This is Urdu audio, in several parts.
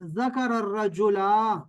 ذکر الرجلا،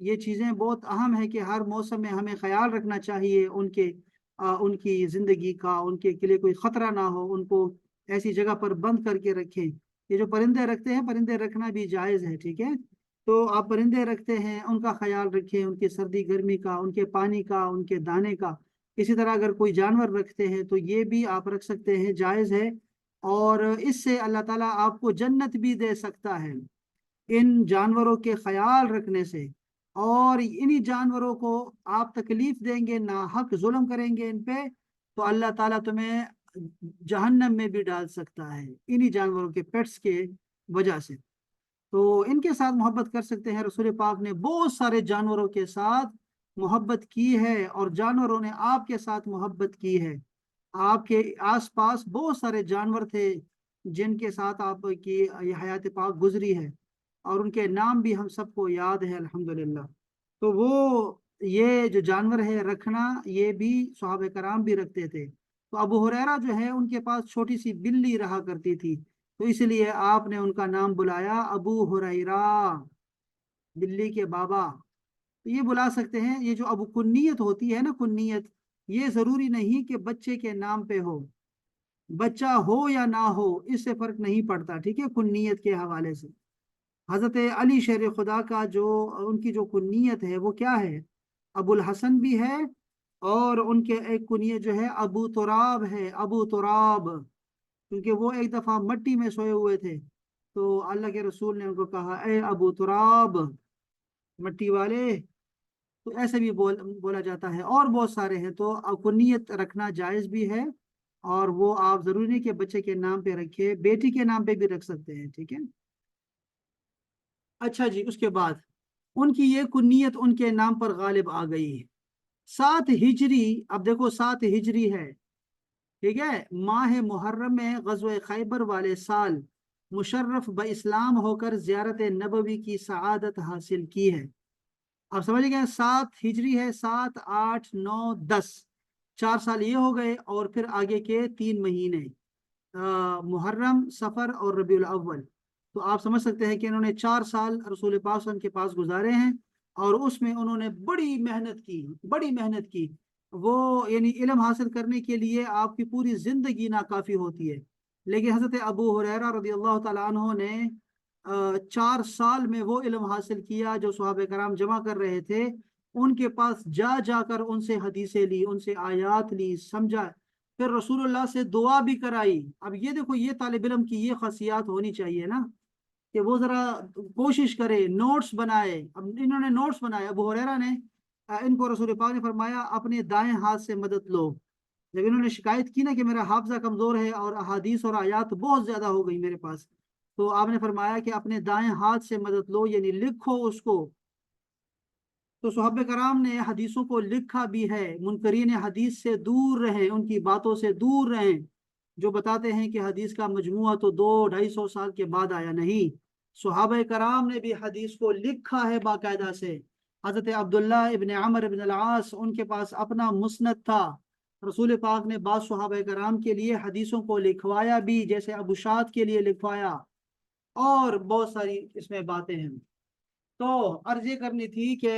یہ چیزیں بہت اہم ہے کہ ہر موسم میں ہمیں خیال رکھنا چاہیے ان کی زندگی کا، ان کے لیے کوئی خطرہ نہ ہو، ان کو ایسی جگہ پر بند کر کے رکھیں۔ یہ جو پرندے رکھتے ہیں، پرندے رکھنا بھی جائز ہے، ٹھیک ہے؟ تو آپ پرندے رکھتے ہیں، ان کا خیال رکھیں، ان کی سردی گرمی کا، ان کے پانی کا، ان کے دانے کا۔ اسی طرح اگر کوئی جانور رکھتے ہیں تو یہ بھی آپ رکھ سکتے ہیں، جائز ہے، اور اس سے اللہ تعالیٰ آپ کو جنت بھی دے سکتا ہے ان جانوروں کے خیال رکھنے سے۔ اور انہی جانوروں کو آپ تکلیف دیں گے، ناحق ظلم کریں گے ان پہ، تو اللہ تعالیٰ تمہیں جہنم میں بھی ڈال سکتا ہے انہی جانوروں کے پیٹس کے وجہ سے۔ تو ان کے ساتھ محبت کر سکتے ہیں۔ رسول پاک نے بہت سارے جانوروں کے ساتھ محبت کی ہے، اور جانوروں نے آپ کے ساتھ محبت کی ہے۔ آپ کے آس پاس بہت سارے جانور تھے جن کے ساتھ آپ کی یہ حیات پاک گزری ہے، اور ان کے نام بھی ہم سب کو یاد ہے الحمدللہ۔ تو وہ یہ جو جانور ہے رکھنا، یہ بھی صحابہ کرام بھی رکھتے تھے۔ تو ابو ہریرہ جو ہے ان کے پاس چھوٹی سی بلی رہا کرتی تھی، تو اس لیے آپ نے ان کا نام بلایا ابو ہریرہ، بلی کے بابا۔ تو یہ بلا سکتے ہیں۔ یہ جو ابو کنیت ہوتی ہے نا، کنیت، یہ ضروری نہیں کہ بچے کے نام پہ ہو، بچہ ہو یا نہ ہو اس سے فرق نہیں پڑتا، ٹھیک ہے، کنیت کے حوالے سے۔ حضرت علی شیر خدا کا جو ان کی جو کنیت ہے وہ کیا ہے؟ ابو الحسن بھی ہے، اور ان کے ایک کنیت جو ہے ابو تراب ہے، ابو تراب، کیونکہ وہ ایک دفعہ مٹی میں سوئے ہوئے تھے، تو اللہ کے رسول نے ان کو کہا اے ابو تراب، مٹی والے۔ تو ایسے بھی بولا جاتا ہے، اور بہت سارے ہیں۔ تو کنیت رکھنا جائز بھی ہے، اور وہ آپ ضروری نہیں کہ بچے کے نام پہ رکھے، بیٹی کے نام پہ بھی رکھ سکتے ہیں، ٹھیک ہے۔ اچھا جی، اس کے بعد ان کی یہ کنیت ان کے نام پر غالب آ گئی۔ 7 ہجری، اب دیکھو 7 ہجری ہے، ٹھیک ہے، ماہ محرم میں غزوہ خیبر والے سال مشرف اسلام ہو کر زیارت نبوی کی سعادت حاصل کی ہے۔ اب سمجھ گئے، 7 ہجری ہے، 7، 8، 9، 10، 4 سال یہ ہو گئے، اور پھر آگے کے 3 مہینے، محرم، سفر اور ربیع الاول۔ تو آپ سمجھ سکتے ہیں کہ انہوں نے 4 سال رسول پاک صلی اللہ علیہ وسلم کے پاس گزارے ہیں، اور اس میں انہوں نے بڑی محنت کی، بڑی محنت کی۔ وہ یعنی علم حاصل کرنے کے لیے آپ کی پوری زندگی ناکافی ہوتی ہے، لیکن حضرت ابو ہریرہ رضی اللہ تعالیٰ عنہ نے 4 سال میں وہ علم حاصل کیا جو صحابہ کرام جمع کر رہے تھے۔ ان کے پاس جا جا کر ان سے حدیثیں لی، ان سے آیات لی، سمجھا، پھر رسول اللہ سے دعا بھی کرائی۔ اب یہ دیکھو، یہ طالب علم کی یہ خاصیات ہونی چاہیے نا، کہ وہ ذرا کوشش کرے، نوٹس بنائے۔ اب انہوں نے نوٹس بنائے، ابو ہریرہ نے، ان کو رسول پاک نے فرمایا اپنے دائیں ہاتھ سے مدد لو۔ جب انہوں نے شکایت کی نا کہ میرا حافظہ کمزور ہے اور احادیث اور آیات بہت زیادہ ہو گئی میرے پاس، تو آپ نے فرمایا کہ اپنے دائیں ہاتھ سے مدد لو، یعنی لکھو اس کو۔ تو صحابہ کرام نے حدیثوں کو لکھا بھی ہے۔ منکرین حدیث سے دور رہیں، ان کی باتوں سے دور رہیں جو بتاتے ہیں کہ حدیث کا مجموعہ تو 200-250 سال کے بعد آیا، نہیں، صحابہ کرام نے بھی حدیث کو لکھا ہے باقاعدہ سے۔ حضرت عبداللہ ابن عمر ابن العاص، ان کے پاس اپنا مسند تھا۔ رسول پاک نے بعض صحابہ کرام کے لیے حدیثوں کو لکھوایا بھی، جیسے ابو شاد کے لیے لکھوایا، اور بہت ساری اس میں باتیں ہیں۔ تو عرض یہ کرنی تھی کہ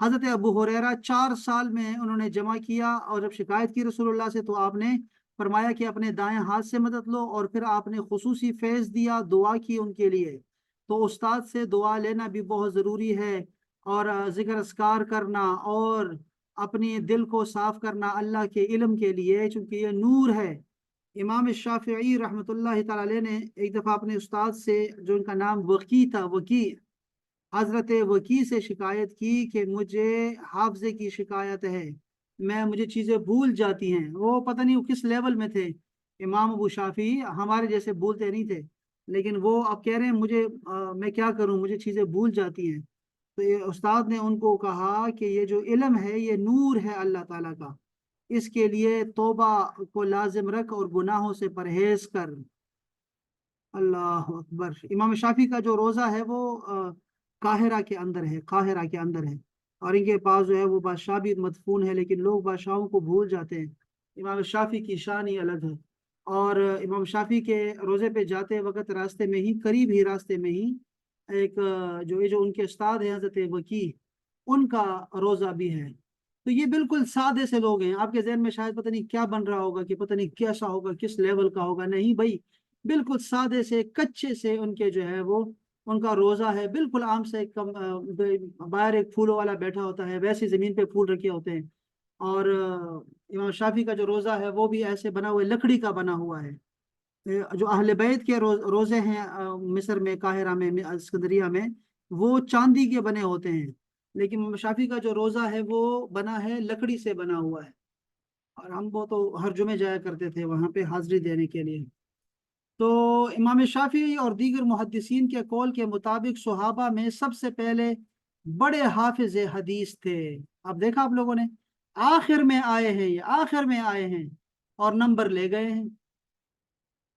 حضرت ابو ہریرہ 4 سال میں انہوں نے جمع کیا، اور جب شکایت کی رسول اللہ سے تو آپ نے فرمایا کہ اپنے دائیں ہاتھ سے مدد لو، اور پھر آپ نے خصوصی فیض دیا، دعا کی ان کے لیے۔ تو استاد سے دعا لینا بھی بہت ضروری ہے، اور ذکر اذکار کرنا، اور اپنی دل کو صاف کرنا اللہ کے علم کے لیے، چونکہ یہ نور ہے۔ امام شافعی رحمۃ اللہ تعالی علیہ نے ایک دفعہ اپنے استاد سے، جو ان کا نام وکی تھا، وکی، حضرت وکی سے شکایت کی کہ مجھے حافظے کی شکایت ہے، مجھے چیزیں بھول جاتی ہیں۔ وہ پتہ نہیں وہ کس لیول میں تھے، امام ابو شافعی ہمارے جیسے بھولتے نہیں تھے، لیکن وہ اب کہہ رہے ہیں مجھے میں کیا کروں، مجھے چیزیں بھول جاتی ہیں۔ تو یہ استاد نے ان کو کہا کہ یہ جو علم ہے یہ نور ہے اللہ تعالیٰ کا، اس کے لیے توبہ کو لازم رکھ اور گناہوں سے پرہیز کر۔ اللہ اکبر۔ امام شافی کا جو روزہ ہے وہ قاہرہ کے اندر ہے، قاہرہ کے اندر ہے، اور ان کے پاس جو ہے وہ بادشاہ بھی مدفون ہے، لیکن لوگ بادشاہوں کو بھول جاتے ہیں۔ امام شافی کی شان ہی الگ ہے۔ اور امام شافی کے روزے پہ جاتے وقت راستے میں ہی، قریب ہی راستے میں ہی، ایک جو ان کے استاد ہیں حضرت وکی، ان کا روزہ بھی ہے۔ تو یہ بالکل سادے سے لوگ ہیں، آپ کے ذہن میں شاید پتہ نہیں کیا بن رہا ہوگا کہ پتہ نہیں کیسا ہوگا، کس لیول کا ہوگا، نہیں بھائی، بالکل سادے سے کچے سے ان کے جو ہے وہ ان کا روزہ ہے، بالکل عام سے باہر ایک پھولوں والا بیٹھا ہوتا ہے ویسے زمین پہ پھول رکھے ہوتے ہیں۔ اور امام شافی کا جو روزہ ہے وہ بھی ایسے بنا ہوا ہے، لکڑی کا بنا ہوا ہے۔ جو اہل بیت کے روزے ہیں مصر میں، قاہرہ میں، اسکندریہ میں، وہ چاندی کے بنے ہوتے ہیں، لیکن امام شافی کا جو روزہ ہے وہ بنا ہے، لکڑی سے بنا ہوا ہے۔ اور ہم وہ تو ہر جمعے جایا کرتے تھے وہاں پہ حاضری دینے کے لیے۔ تو امام شافعی اور دیگر محدثین کے قول کے مطابق صحابہ میں سب سے پہلے بڑے حافظ حدیث تھے۔ اب دیکھا آپ لوگوں نے، آخر میں آئے ہیں، یہ آخر میں آئے ہیں اور نمبر لے گئے ہیں۔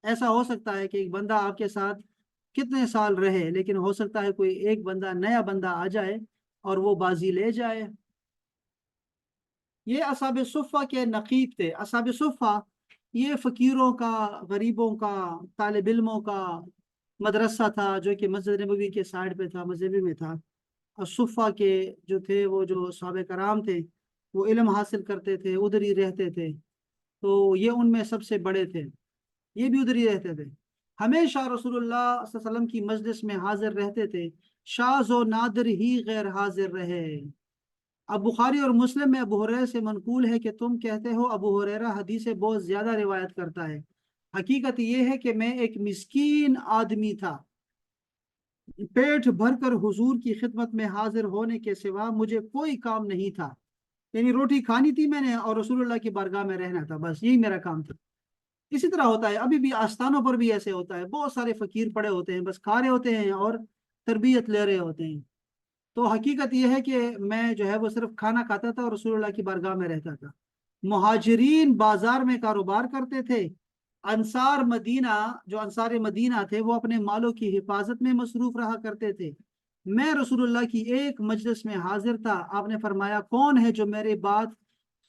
ایسا ہو سکتا ہے کہ ایک بندہ آپ کے ساتھ کتنے سال رہے، لیکن ہو سکتا ہے کوئی ایک بندہ، نیا بندہ آ جائے اور وہ بازی لے جائے۔ یہ اصحاب صفہ کے نقیب تھے۔ اصحاب صفہ یہ فقیروں کا، غریبوں کا، طالب علموں کا مدرسہ تھا، جو کہ مسجد نبوی کے سائڈ پہ تھا، مسجد میں تھا۔ اور صفہ کے جو تھے، وہ جو صحابہ کرام تھے، وہ علم حاصل کرتے تھے، ادھر ہی رہتے تھے، تو یہ ان میں سب سے بڑے تھے، یہ بھی ادھر ہی رہتے تھے، ہمیشہ رسول اللہ صلی اللہ علیہ وسلم کی مجلس میں حاضر رہتے تھے، شاذ و نادر ہی غیر حاضر رہے۔ اب بخاری اور مسلم میں ابو ہریرہ سے منقول ہے کہ تم کہتے ہو ابو ہریرہ حدیث بہت زیادہ روایت کرتا ہے، حقیقت یہ ہے کہ میں ایک مسکین آدمی تھا، پیٹ بھر کر حضور کی خدمت میں حاضر ہونے کے سوا مجھے کوئی کام نہیں تھا، یعنی روٹی کھانی تھی میں نے اور رسول اللہ کی بارگاہ میں رہنا تھا، بس یہی میرا کام تھا۔ اسی طرح ہوتا ہے ابھی بھی، آستانوں پر بھی ایسے ہوتا ہے، بہت سارے فقیر پڑے ہوتے ہیں، بس کھا رہے ہوتے ہیں اور تربیت لے رہے ہوتے ہیں۔ تو حقیقت یہ ہے کہ میں جو ہے وہ صرف کھانا کھاتا تھا اور رسول اللہ کی بارگاہ میں رہتا تھا۔ مہاجرین بازار میں کاروبار کرتے تھے، انصار مدینہ، جو انصار مدینہ تھے، وہ اپنے مالوں کی حفاظت میں مصروف رہا کرتے تھے۔ میں رسول اللہ کی ایک مجلس میں حاضر تھا، آپ نے فرمایا کون ہے جو میرے بات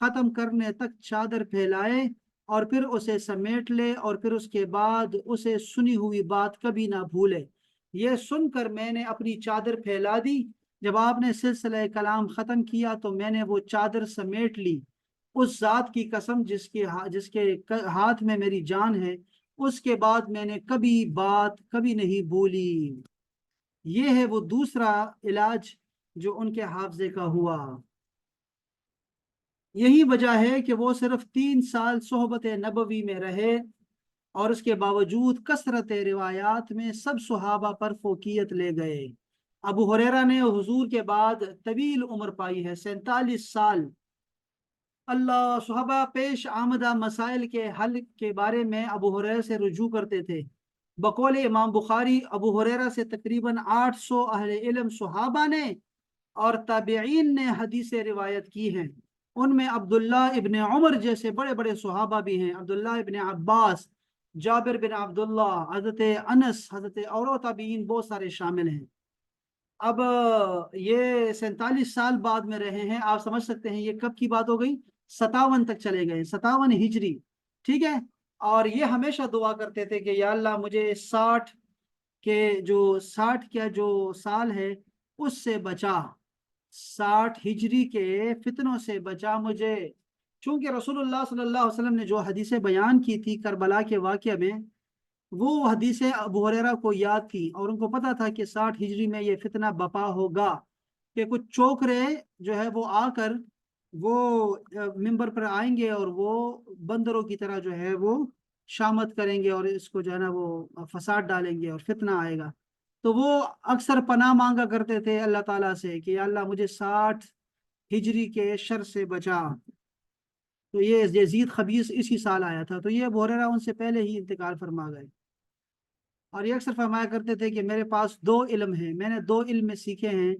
ختم کرنے تک چادر پھیلائے اور پھر اسے سمیٹ لے اور پھر اس کے بعد اسے سنی ہوئی بات کبھی نہ بھولے۔ یہ سن کر میں نے اپنی چادر پھیلا دی، جب آپ نے سلسلہ کلام ختم کیا تو میں نے وہ چادر سمیٹ لی، اس ذات کی قسم جس کے ہاتھ میں میری جان ہے، اس کے بعد میں نے بات کبھی نہیں بھولی۔ یہ ہے وہ دوسرا علاج جو ان کے حافظے کا ہوا۔ یہی وجہ ہے کہ وہ صرف 3 سال صحبت نبوی میں رہے اور اس کے باوجود کثرت روایات میں سب صحابہ پر فوقیت لے گئے۔ ابو ہریرہ نے حضور کے بعد طویل عمر پائی ہے، 47 سال۔ اللہ، صحابہ پیش آمدہ مسائل کے حل کے بارے میں ابو ہریرہ سے رجوع کرتے تھے۔ بقول امام بخاری، ابو ہریرہ سے تقریباً 800 اہل علم صحابہ نے اور تابعین نے حدیثیں روایت کی ہیں۔ ان میں عبداللہ ابن عمر جیسے بڑے بڑے صحابہ بھی ہیں، عبداللہ ابن عباس، جابر بن عبداللہ، حضرت انس، حضرت اور تابعین بہت سارے شامل ہیں۔ اب یہ 47 سال بعد میں رہے ہیں، آپ سمجھ سکتے ہیں یہ کب کی بات ہو گئی، 57 تک چلے گئے، 57 ہجری، ٹھیک ہے۔ اور یہ ہمیشہ دعا کرتے تھے کہ یا اللہ مجھے 60 کیا جو سال ہے اس سے بچا، 60 ہجری کے فتنوں سے بچا مجھے، چونکہ رسول اللہ صلی اللہ علیہ وسلم نے جو حدیثیں بیان کی تھی کربلا کے واقعہ میں، وہ حدیثیں ابو ہریرہ کو یاد تھی اور ان کو پتا تھا کہ 60 ہجری میں یہ فتنہ بپا ہوگا، کہ کچھ چوکرے جو ہے وہ آ کر وہ ممبر پر آئیں گے اور وہ بندروں کی طرح جو ہے وہ شامت کریں گے اور اس کو جو ہے نا وہ فساد ڈالیں گے اور فتنہ آئے گا۔ تو وہ اکثر پناہ مانگا کرتے تھے اللہ تعالیٰ سے کہ یا اللہ مجھے 60 ہجری کے شر سے بچا۔ تو یہ یزید خبیث اسی سال آیا تھا، تو یہ ابو ہریرہ ان سے پہلے ہی انتقال فرما گئے۔ اور یہ اکثر فرمایا کرتے تھے کہ میرے پاس 2 علم ہیں، میں نے 2 علم سیکھے ہیں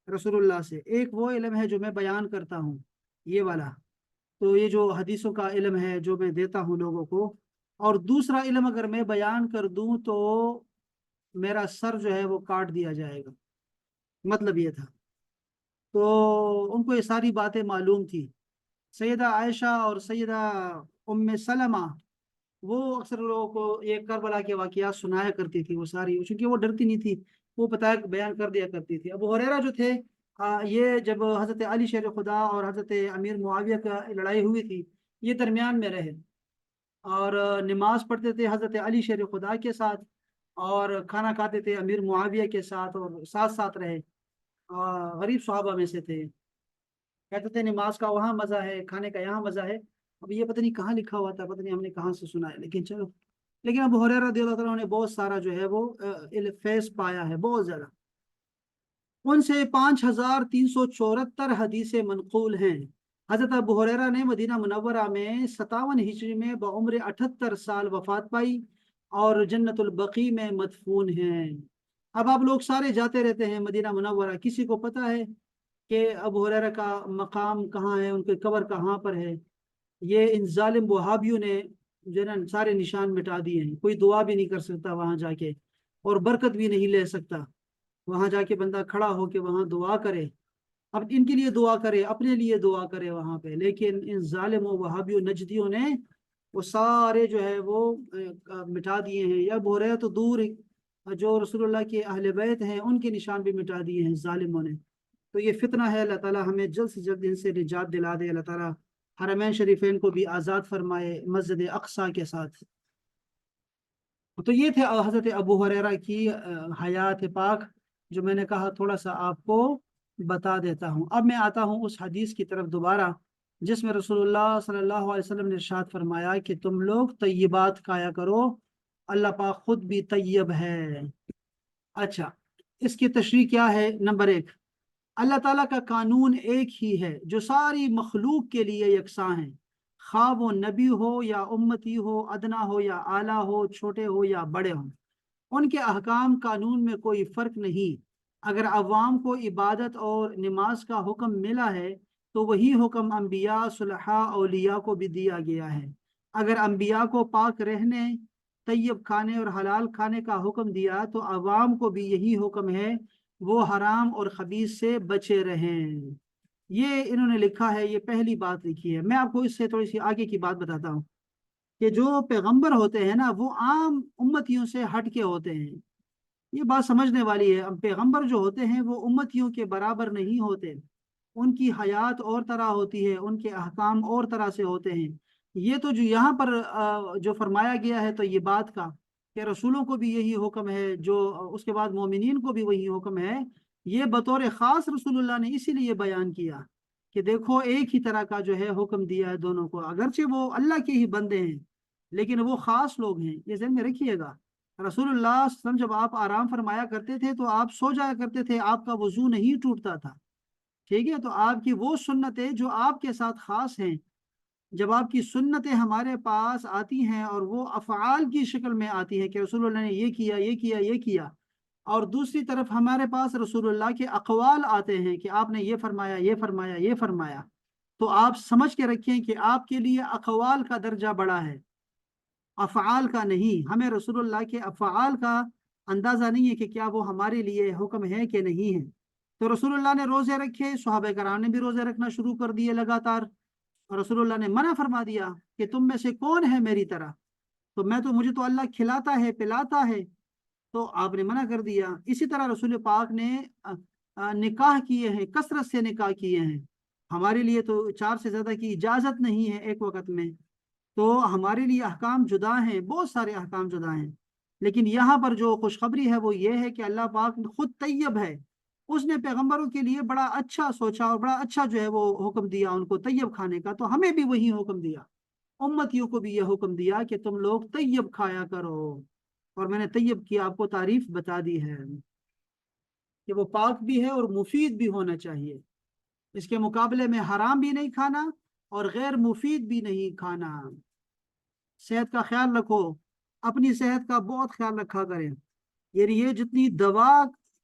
رسول اللہ سے، ایک وہ علم ہے جو میں بیان کرتا ہوں، یہ والا، تو یہ جو حدیثوں کا علم ہے جو میں دیتا ہوں لوگوں کو، اور دوسرا علم اگر میں بیان کر دوں تو میرا سر جو ہے وہ کاٹ دیا جائے گا، مطلب یہ تھا۔ تو ان کو یہ ساری باتیں معلوم تھی۔ سیدہ عائشہ اور سیدہ ام سلمہ وہ اکثر لوگوں کو یہ کربلا کے واقعات سنایا کرتی تھی، وہ ساری، چونکہ وہ ڈرتی نہیں تھی وہ بیان کر دیا کرتی تھی۔ ابو ہریرہ جو تھے یہ جب حضرت علی شیر خدا اور حضرت امیر معاویہ کا لڑائی ہوئی تھی، یہ درمیان میں رہے اور نماز پڑھتے تھے حضرت علی شیر خدا کے ساتھ، اور کھانا کھاتے تھے امیر معاویہ کے ساتھ، اور ساتھ ساتھ رہے۔ غریب صحابہ میں سے تھے، کہتے تھے نماز کا وہاں مزہ ہے، کھانے کا یہاں مزہ ہے۔ اب یہ پتہ نہیں کہاں لکھا ہوا تھا، پتہ نہیں ہم نے کہاں سے سنا ہے، لیکن چلو۔ لیکن ابو ہریرہ رضی اللہ تعالیٰ نے بہت سارا جو ہے وہ فیض پایا ہے، بہت زیادہ۔ ان سے 5374 حدیثیں منقول ہیں۔ حضرت ابو ہریرہ نے مدینہ منورہ میں 57 ہجری میں بعمر 78 سال وفات پائی اور جنت البقیع میں مدفون ہیں۔ اب آپ لوگ سارے جاتے رہتے ہیں مدینہ منورہ، کسی کو پتہ ہے کہ ابو ہریرہ کا مقام کہاں ہے، ان کی قبر کہاں پر ہے؟ یہ ان ظالم وہابیوں نے جو ہے نا سارے نشان مٹا دیے ہیں، کوئی دعا بھی نہیں کر سکتا وہاں جا کے، اور برکت بھی نہیں لے سکتا۔ وہاں جا کے بندہ کھڑا ہو کے وہاں دعا کرے، اب ان کے لیے دعا کرے، اپنے لیے دعا کرے وہاں پہ، لیکن ان ظالموں وہابیوں نجدیوں نے وہ سارے جو ہے وہ مٹا دیے ہیں۔ یا ابو ہریرہ تو دور، جو رسول اللہ کے اہل بیت ہیں ان کے نشان بھی مٹا دیے ہیں ظالموں نے۔ تو یہ فتنہ ہے، اللہ تعالیٰ ہمیں جلد سے جلد ان سے نجات دلا دے۔ اللہ تعالیٰ حرمین شریفین کو بھی آزاد فرمائے مسجد اقصی کے ساتھ۔ تو یہ تھے حضرت ابو ہریرہ کی حیات پاک، جو میں نے کہا تھوڑا سا آپ کو بتا دیتا ہوں۔ اب میں آتا ہوں اس حدیث کی طرف دوبارہ، جس میں رسول اللہ صلی اللہ علیہ وسلم نے ارشاد فرمایا کہ تم لوگ طیبات کھایا کرو، اللہ پاک خود بھی طیب ہے۔ اچھا، اس کی تشریح کیا ہے؟ نمبر 1، اللہ تعالیٰ کا قانون ایک ہی ہے جو ساری مخلوق کے لیے یکساں ہے، خواہ وہ نبی ہو یا امتی ہو، ادنا ہو یا اعلیٰ ہو، چھوٹے ہو یا بڑے ہوں، ان کے احکام قانون میں کوئی فرق نہیں۔ اگر عوام کو عبادت اور نماز کا حکم ملا ہے تو وہی حکم انبیاء، صلحاء، اولیاء کو بھی دیا گیا ہے۔ اگر انبیاء کو پاک رہنے، طیب کھانے اور حلال کھانے کا حکم دیا تو عوام کو بھی یہی حکم ہے، وہ حرام اور خبیث سے بچے رہیں۔ یہ انہوں نے لکھا ہے، یہ پہلی بات لکھی ہے۔ میں آپ کو اس سے تھوڑی سی آگے کی بات بتاتا ہوں کہ جو پیغمبر ہوتے ہیں نا وہ عام امتیوں سے ہٹ کے ہوتے ہیں۔ یہ بات سمجھنے والی ہے۔ پیغمبر جو ہوتے ہیں وہ امتیوں کے برابر نہیں ہوتے، ان کی حیات اور طرح ہوتی ہے، ان کے احکام اور طرح سے ہوتے ہیں۔ یہ تو جو یہاں پر جو فرمایا گیا ہے تو یہ بات کا کہ رسولوں کو بھی یہی حکم ہے، جو اس کے بعد مومنین کو بھی وہی حکم ہے، یہ بطور خاص رسول اللہ نے اسی لیے بیان کیا کہ دیکھو ایک ہی طرح کا جو ہے حکم دیا ہے دونوں کو، اگرچہ وہ اللہ کے ہی بندے ہیں لیکن وہ خاص لوگ ہیں، یہ ذہن میں رکھیے گا۔ رسول اللہ صلی اللہ علیہ وسلم جب آپ آرام فرمایا کرتے تھے تو آپ سو جایا کرتے تھے، آپ کا وضو نہیں ٹوٹتا تھا، ٹھیک ہے؟ تو آپ کی وہ سنتیں جو آپ کے ساتھ خاص ہیں، جب آپ کی سنتیں ہمارے پاس آتی ہیں اور وہ افعال کی شکل میں آتی ہے کہ رسول اللہ نے یہ کیا، یہ کیا، یہ کیا، اور دوسری طرف ہمارے پاس رسول اللہ کے اقوال آتے ہیں کہ آپ نے یہ فرمایا، یہ فرمایا، یہ فرمایا، تو آپ سمجھ کے رکھیں کہ آپ کے لیے اقوال کا درجہ بڑا ہے، افعال کا نہیں۔ ہمیں رسول اللہ کے افعال کا اندازہ نہیں ہے کہ کیا وہ ہمارے لیے حکم ہے کہ نہیں ہے۔ تو رسول اللہ نے روزے رکھے، صحابہ کرام نے بھی روزے رکھنا شروع کر دیے لگاتار، اور رسول اللہ نے منع فرما دیا کہ تم میں سے کون ہے میری طرح، تو مجھے تو اللہ کھلاتا ہے، پلاتا ہے، تو آپ نے منع کر دیا۔ اسی طرح رسول پاک نے نکاح کیے ہیں، کثرت سے نکاح کیے ہیں، ہمارے لیے تو 4 سے زیادہ کی اجازت نہیں ہے ایک وقت میں، تو ہمارے لیے احکام جدا ہیں، بہت سارے احکام جدا ہیں۔ لیکن یہاں پر جو خوشخبری ہے وہ یہ ہے کہ اللہ پاک خود طیب ہے، اس نے پیغمبروں کے لیے بڑا اچھا سوچا اور بڑا اچھا جو ہے وہ حکم دیا ان کو طیب کھانے کا، تو ہمیں بھی وہی حکم دیا، امتیوں کو بھی یہ حکم دیا کہ تم لوگ طیب کھایا کرو۔ اور میں نے طیب کی آپ کو تعریف بتا دی ہے کہ وہ پاک بھی ہے اور مفید بھی ہونا چاہیے، اس کے مقابلے میں حرام بھی نہیں کھانا اور غیر مفید بھی نہیں کھانا۔ صحت کا خیال رکھو، اپنی صحت کا بہت خیال رکھا کریں، یعنی یہ جتنی دوا،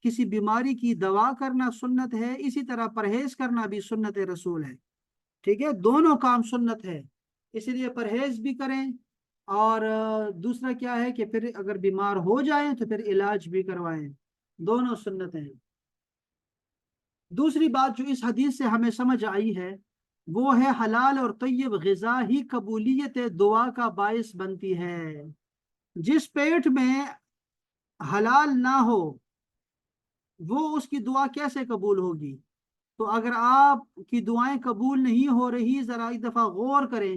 کسی بیماری کی دوا کرنا سنت ہے، اسی طرح پرہیز کرنا بھی سنت رسول ہے، ٹھیک ہے؟ دونوں کام سنت ہے، اسی لیے پرہیز بھی کریں، اور دوسرا کیا ہے کہ پھر اگر بیمار ہو جائیں تو پھر علاج بھی کروائیں، دونوں سنت ہیں۔ دوسری بات جو اس حدیث سے ہمیں سمجھ آئی ہے وہ ہے حلال اور طیب غذا ہی قبولیت دعا کا باعث بنتی ہے۔ جس پیٹ میں حلال نہ ہو وہ اس کی دعا کیسے قبول ہوگی؟ تو اگر آپ کی دعائیں قبول نہیں ہو رہی، ذرا ایک دفعہ غور کریں،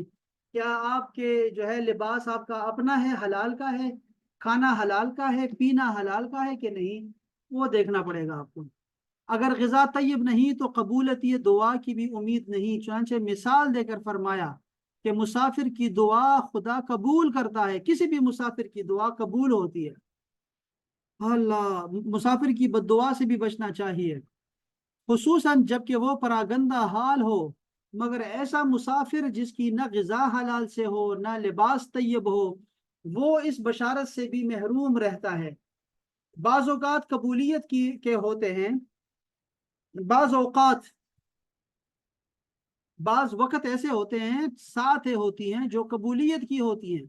کیا آپ کے جو ہے لباس آپ کا اپنا ہے، حلال کا ہے، کھانا حلال کا ہے، پینا حلال کا ہے کہ نہیں، وہ دیکھنا پڑے گا آپ کو۔ اگر غذا طیب نہیں تو قبولیت یہ دعا کی بھی امید نہیں۔ چنانچہ مثال دے کر فرمایا کہ مسافر کی دعا خدا قبول کرتا ہے، کسی بھی مسافر کی دعا قبول ہوتی ہے۔ اللہ، مسافر کی بد دعا سے بھی بچنا چاہیے، خصوصاً جب کہ وہ پراگندہ حال ہو۔ مگر ایسا مسافر جس کی نہ غذا حلال سے ہو نہ لباس طیب ہو، وہ اس بشارت سے بھی محروم رہتا ہے۔ بعض اوقات قبولیت کی کے ہوتے ہیں، بعض اوقات بعض وقت ایسے ہوتے ہیں، ساتھ ہوتی ہیں جو قبولیت کی ہوتی ہیں،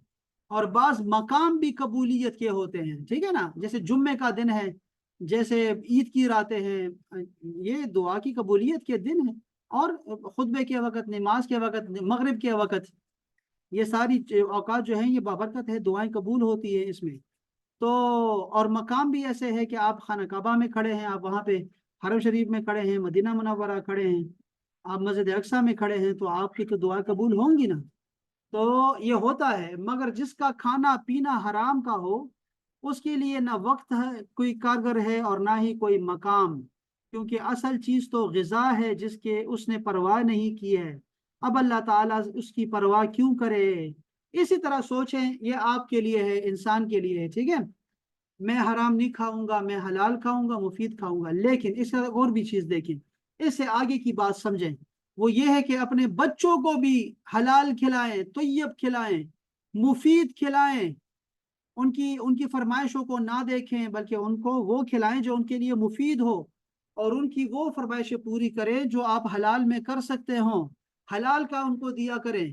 اور بعض مقام بھی قبولیت کے ہوتے ہیں، ٹھیک ہے نا؟ جیسے جمعے کا دن ہے، جیسے عید کی راتیں ہیں، یہ دعا کی قبولیت کے دن ہیں، اور خطبے کے وقت، نماز کے وقت، مغرب کے وقت، یہ ساری اوقات جو ہیں یہ بابرکت ہے، دعائیں قبول ہوتی ہیں اس میں تو۔ اور مقام بھی ایسے ہے کہ آپ خانہ کعبہ میں کھڑے ہیں، آپ وہاں پہ حرم شریف میں کھڑے ہیں، مدینہ منورہ کھڑے ہیں، آپ مسجد اقصیٰ میں کھڑے ہیں، تو آپ کی تو دعا قبول ہوں گی نا۔ تو یہ ہوتا ہے، مگر جس کا کھانا پینا حرام کا ہو، اس کے لیے نہ وقت ہے کوئی کارگر ہے اور نہ ہی کوئی مقام، کیونکہ اصل چیز تو غذا ہے جس کے اس نے پرواہ نہیں کی ہے۔ اب اللہ تعالیٰ اس کی پرواہ کیوں کرے؟ اسی طرح سوچیں، یہ آپ کے لیے ہے، انسان کے لیے ہے، ٹھیک ہے؟ میں حرام نہیں کھاؤں گا، میں حلال کھاؤں گا، مفید کھاؤں گا، لیکن اس کا اور بھی چیز دیکھیں، اس سے آگے کی بات سمجھیں، وہ یہ ہے کہ اپنے بچوں کو بھی حلال کھلائیں، طیب کھلائیں، مفید کھلائیں، ان کی فرمائشوں کو نہ دیکھیں، بلکہ ان کو وہ کھلائیں جو ان کے لیے مفید ہو، اور ان کی وہ فرمائشیں پوری کریں جو آپ حلال میں کر سکتے ہوں، حلال کا ان کو دیا کریں۔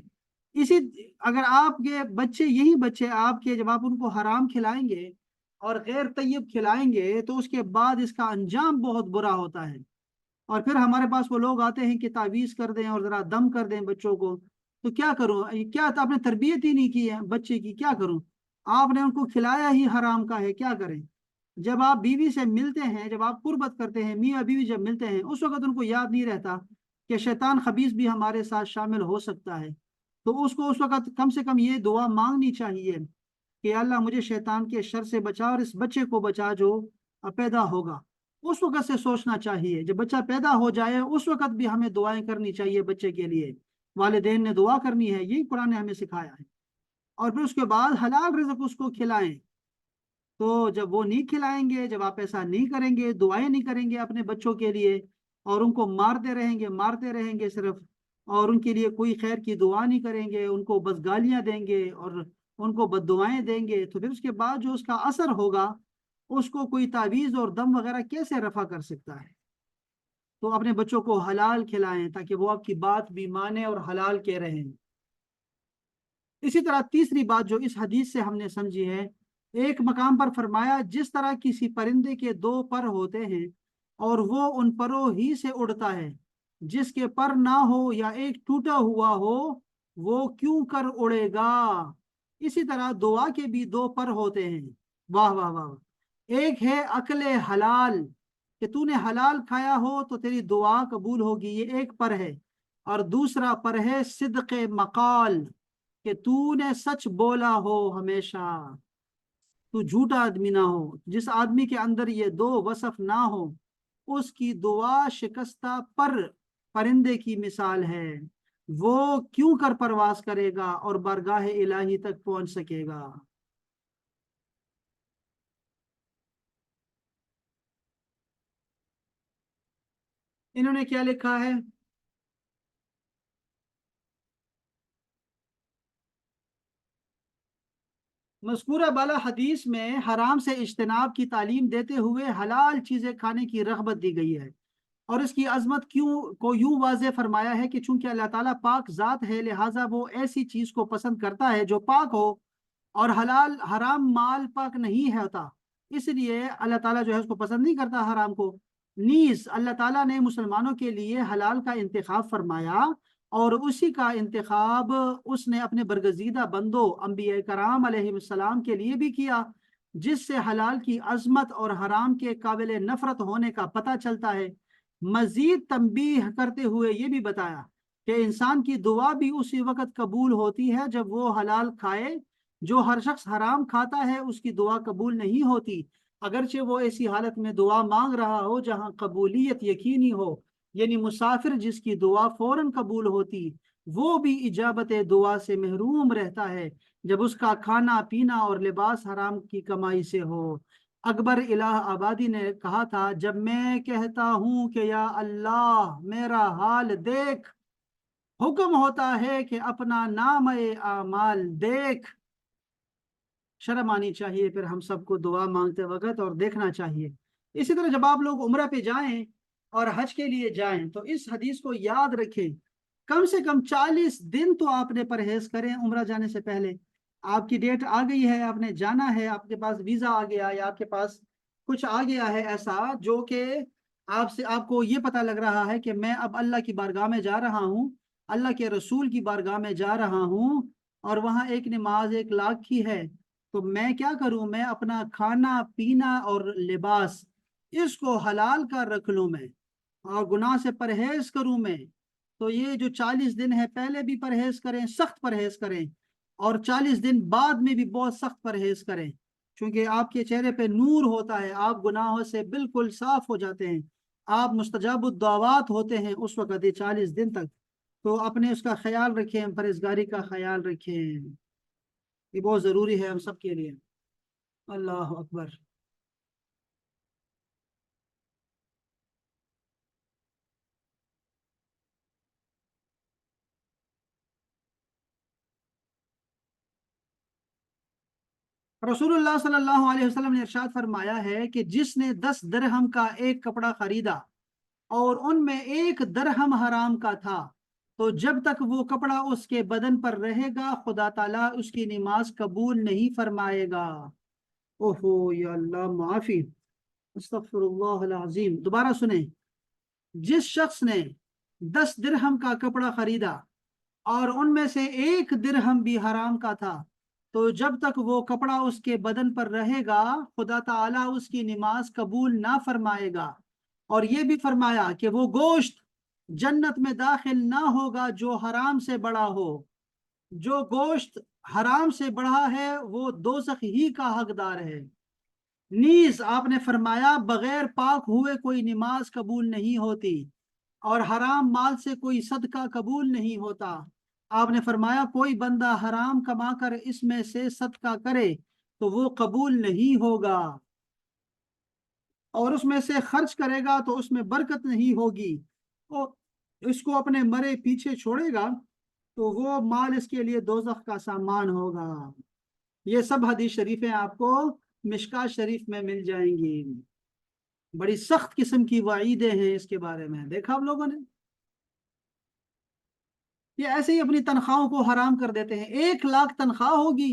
اسی اگر آپ کے بچے، یہی بچے آپ کے، جب آپ ان کو حرام کھلائیں گے اور غیر طیب کھلائیں گے، تو اس کے بعد اس کا انجام بہت برا ہوتا ہے۔ اور پھر ہمارے پاس وہ لوگ آتے ہیں کہ تعویذ کر دیں اور ذرا دم کر دیں بچوں کو، تو کیا کروں؟ کیا آپ نے تربیت ہی نہیں کی ہے بچے کی، کیا کروں؟ آپ نے ان کو کھلایا ہی حرام کا ہے، کیا کریں؟ جب آپ بیوی سے ملتے ہیں، جب آپ قربت کرتے ہیں، میاں بیوی جب ملتے ہیں، اس وقت ان کو یاد نہیں رہتا کہ شیطان خبیث بھی ہمارے ساتھ شامل ہو سکتا ہے، تو اس کو اس وقت کم سے کم یہ دعا مانگنی چاہیے کہ اللہ مجھے شیطان کے شر سے بچا اور اس بچے کو بچا جو پیدا ہوگا۔ اس وقت سے سوچنا چاہیے، جب بچہ پیدا ہو جائے اس وقت بھی ہمیں دعائیں کرنی چاہیے بچے کے لیے، والدین نے دعا کرنی ہے، یہی قرآن نے ہمیں سکھایا ہے۔ اور پھر اس کے بعد حلال رزق اس کو کھلائیں۔ تو جب وہ نہیں کھلائیں گے، جب آپ ایسا نہیں کریں گے، دعائیں نہیں کریں گے اپنے بچوں کے لیے، اور ان کو مارتے رہیں گے صرف، اور ان کے لیے کوئی خیر کی دعا نہیں کریں گے، ان کو بس گالیاں دیں گے اور ان کو بد دعائیں دیں گے، تو پھر اس کے بعد جو اس کا اثر ہوگا، اس کو کوئی تعویذ اور دم وغیرہ کیسے رفع کر سکتا ہے؟ تو اپنے بچوں کو حلال کھلائیں تاکہ وہ آپ کی بات بھی مانیں اور حلال کے رہیں۔ اسی طرح تیسری بات جو اس حدیث سے ہم نے سمجھی ہے، ایک مقام پر فرمایا جس طرح کسی پرندے کے دو پر ہوتے ہیں اور وہ ان پروں ہی سے اڑتا ہے، جس کے پر نہ ہو یا ایک ٹوٹا ہوا ہو وہ کیوں کر اڑے گا؟ اسی طرح دعا کے بھی دو پر ہوتے ہیں، واہ واہ واہ۔ ایک ہے عقل حلال، کہ تو نے حلال کھایا ہو تو تیری دعا قبول ہوگی، یہ ایک پر ہے، اور دوسرا پر ہے صدق مقال، کہ تو نے سچ بولا ہو ہمیشہ، تو جھوٹا آدمی نہ ہو۔ جس آدمی کے اندر یہ دو وصف نہ ہو، اس کی دعا شکستہ پرندے کی مثال ہے، وہ کیوں کر پرواز کرے گا اور بارگاہ الہی تک پہنچ سکے گا؟ انہوں نے کیا لکھا ہے؟ مذکورہ بالا حدیث میں حرام سے اجتناب کی تعلیم دیتے ہوئے حلال چیزیں کھانے کی رغبت دی گئی ہے، اور اس کی عظمت یوں واضح فرمایا ہے کہ چونکہ اللہ تعالیٰ پاک ذات ہے، لہٰذا وہ ایسی چیز کو پسند کرتا ہے جو پاک ہو، اور حرام مال پاک نہیں ہوتا، اس لیے اللہ تعالیٰ جو ہے اس کو پسند نہیں کرتا حرام کو۔ نیز اللہ تعالیٰ نے مسلمانوں کے لیے حلال کا انتخاب فرمایا، اور اسی کا انتخاب اس نے اپنے برگزیدہ بندوں انبیاء کرام علیہ السلام کے لیے بھی کیا، جس سے حلال کی عظمت اور حرام کے قابل نفرت ہونے کا پتہ چلتا ہے۔ مزید تنبیہ کرتے ہوئے یہ بھی بتایا کہ انسان کی دعا بھی اسی وقت قبول ہوتی ہے جب وہ حلال کھائے۔ جو ہر شخص حرام کھاتا ہے اس کی دعا قبول نہیں ہوتی، اگرچہ وہ ایسی حالت میں دعا مانگ رہا ہو جہاں قبولیت یقینی ہو، یعنی مسافر جس کی دعا فوراً قبول ہوتی وہ بھی اجابت دعا سے محروم رہتا ہے جب اس کا کھانا پینا اور لباس حرام کی کمائی سے ہو۔ اکبر الہ آبادی نے کہا تھا، جب میں کہتا ہوں کہ یا اللہ میرا حال دیکھ، حکم ہوتا ہے کہ اپنا نام اعمال دیکھ۔ شرم آنی چاہیے پھر ہم سب کو دعا مانگتے وقت، اور دیکھنا چاہیے۔ اسی طرح جب آپ لوگ عمرہ پہ جائیں اور حج کے لیے جائیں تو اس حدیث کو یاد رکھیں، کم سے کم 40 دن تو آپ نے پرہیز کریں عمرہ جانے سے پہلے۔ آپ کی ڈیٹ آ گئی ہے، آپ نے جانا ہے، آپ کے پاس ویزا آ گیا یا آپ کے پاس کچھ آ گیا ہے ایسا جو کہ آپ کو یہ پتہ لگ رہا ہے کہ میں اب اللہ کی بارگاہ میں جا رہا ہوں، اللہ کے رسول کی بارگاہ میں جا رہا ہوں، اور وہاں ایک نماز 1 لاکھ کی ہے، تو میں کیا کروں؟ میں اپنا کھانا پینا اور لباس اس کو حلال کا رکھ لوں میں، اور گناہ سے پرہیز کروں میں۔ تو یہ جو 40 دن ہے پہلے بھی پرہیز کریں، سخت پرہیز کریں، اور 40 دن بعد میں بھی بہت سخت پرہیز کریں، چونکہ آپ کے چہرے پہ نور ہوتا ہے، آپ گناہوں سے بالکل صاف ہو جاتے ہیں، آپ مستجاب الدعوات ہوتے ہیں اس وقت یہ 40 دن تک۔ تو اپنے اس کا خیال رکھیں، پرہیزگاری کا خیال رکھیں، یہ بہت ضروری ہے ہم سب کے لیے۔ اللہ اکبر۔ رسول اللہ صلی اللہ علیہ وسلم نے ارشاد فرمایا ہے کہ جس نے 10 درہم کا ایک کپڑا خریدا اور ان میں 1 درہم حرام کا تھا، تو جب تک وہ کپڑا اس کے بدن پر رہے گا خدا تعالیٰ اس کی نماز قبول نہیں فرمائے گا۔ اوہو یا اللہ معافی، استغفر اللہ العظیم۔ دوبارہ سنیں، جس شخص نے 10 درہم کا کپڑا خریدا اور ان میں سے 1 درہم بھی حرام کا تھا، تو جب تک وہ کپڑا اس کے بدن پر رہے گا خدا تعالیٰ اس کی نماز قبول نہ فرمائے گا۔ اور یہ بھی فرمایا کہ وہ گوشت جنت میں داخل نہ ہوگا جو حرام سے بڑا ہو، جو گوشت حرام سے بڑا ہے وہ دوزخ ہی کا حقدار ہے۔ نیز آپ نے فرمایا بغیر پاک ہوئے کوئی نماز قبول نہیں ہوتی، اور حرام مال سے کوئی صدقہ قبول نہیں ہوتا۔ آپ نے فرمایا کوئی بندہ حرام کما کر اس میں سے صدقہ کرے تو وہ قبول نہیں ہوگا، اور اس میں سے خرچ کرے گا تو اس میں برکت نہیں ہوگی، اور اس کو اپنے مرے پیچھے چھوڑے گا تو وہ مال اس کے لیے دوزخ کا سامان ہوگا۔ یہ سب حدیث شریفیں آپ کو مشکات شریف میں مل جائیں گی۔ بڑی سخت قسم کی وعیدیں ہیں اس کے بارے میں، دیکھا آپ لوگوں نے؟ یہ ایسے ہی اپنی تنخواہوں کو حرام کر دیتے ہیں۔ 1 لاکھ تنخواہ ہوگی